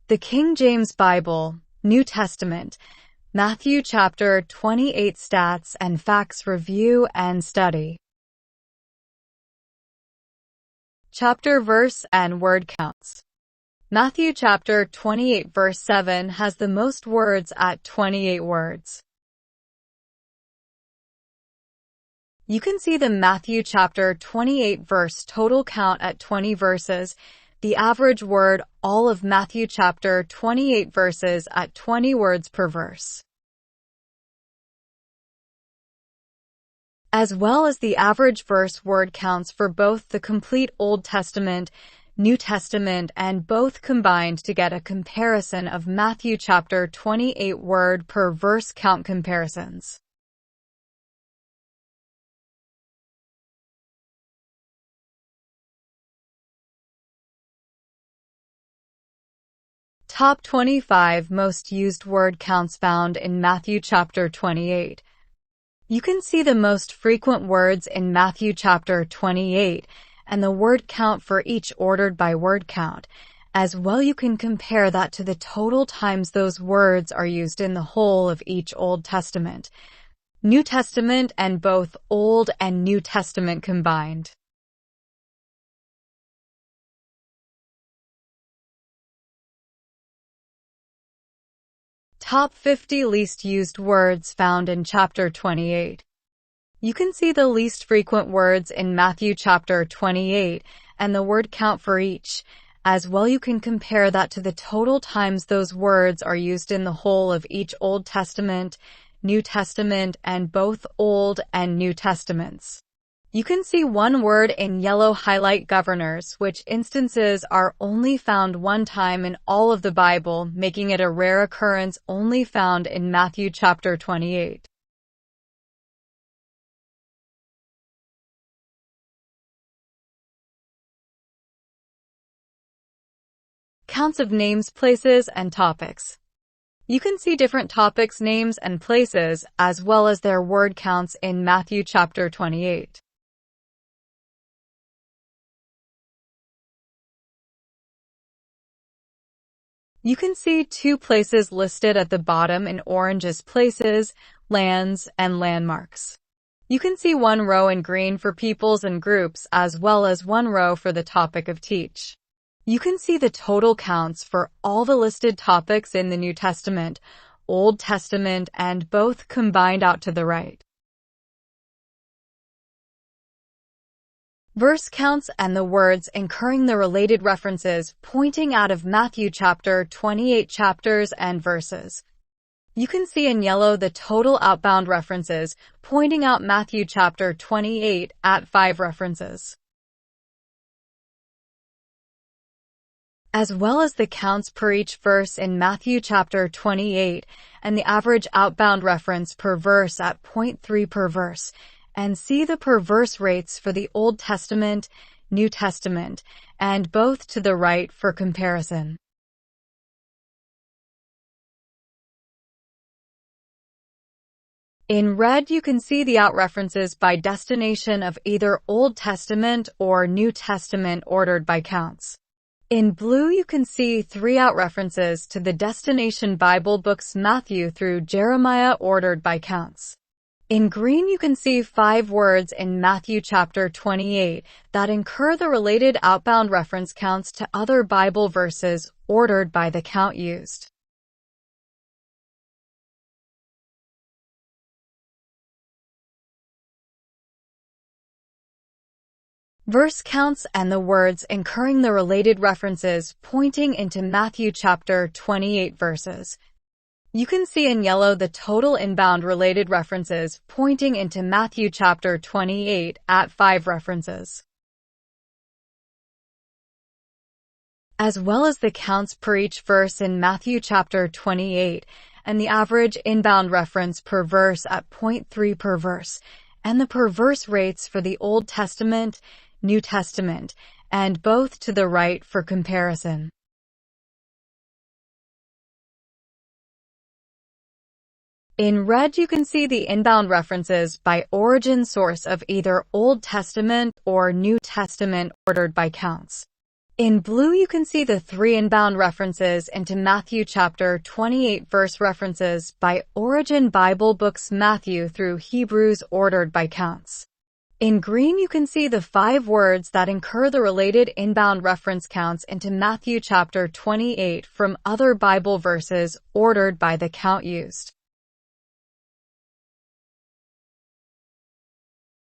The King James Bible, New Testament, Matthew chapter 28 Stats and Facts Review and Study. Chapter, verse, and word counts. Matthew chapter 28 verse 7 has the most words at 28 words. You can see the Matthew chapter 28 verse total count at 20 verses, the average word all of Matthew chapter 28 verses at 20 words per verse, as well as the average verse word counts for both the complete Old Testament, New Testament, and both combined to get a comparison of Matthew chapter 28 word per verse count comparisons. Top 25 most used word counts found in Matthew chapter 28. You can see the most frequent words in Matthew chapter 28 and the word count for each ordered by word count. As well, you can compare that to the total times those words are used in the whole of each Old Testament, New Testament, and both Old and New Testament combined. Top 50 least used words found in chapter 28. You can see the least frequent words in Matthew chapter 28 and the word count for each. As well, you can compare that to the total times those words are used in the whole of each Old Testament, New Testament, and both Old and New Testaments. You can see one word in yellow highlight governors, which instances are only found one time in all of the Bible, making it a rare occurrence only found in Matthew chapter 28. Counts of names, places, and topics. You can see different topics, names, and places, as well as their word counts in Matthew chapter 28. You can see two places listed at the bottom in orange as places, lands, and landmarks. You can see one row in green for peoples and groups, as well as one row for the topic of teach. You can see the total counts for all the listed topics in the New Testament, Old Testament, and both combined out to the right. Verse counts and the words incurring the related references pointing out of Matthew chapter 28 chapters and verses. You can see in yellow the total outbound references pointing out Matthew chapter 28 at 5 references, as well as the counts per each verse in Matthew chapter 28 and the average outbound reference per verse at 0.3 per verse, and see the per verse rates for the Old Testament, New Testament, and both to the right for comparison. In red, you can see the out references by destination of either Old Testament or New Testament ordered by counts. In blue, you can see 3 out references to the destination Bible books Matthew through Jeremiah ordered by counts. In green, you can see 5 words in Matthew chapter 28 that incur the related outbound reference counts to other Bible verses ordered by the count used. Verse counts and the words incurring the related references pointing into Matthew chapter 28 verses. You can see in yellow the total inbound related references pointing into Matthew chapter 28 at 5 references, as well as the counts per each verse in Matthew chapter 28 and the average inbound reference per verse at 0.3 per verse, and the per verse rates for the Old Testament, New Testament, and both to the right for comparison. In red, you can see the inbound references by origin source of either Old Testament or New Testament ordered by counts. In blue, you can see the 3 inbound references into Matthew chapter 28 verse references by Origin Bible books Matthew through Hebrews ordered by counts. In green, you can see the 5 words that incur the related inbound reference counts into Matthew chapter 28 from other Bible verses ordered by the count used.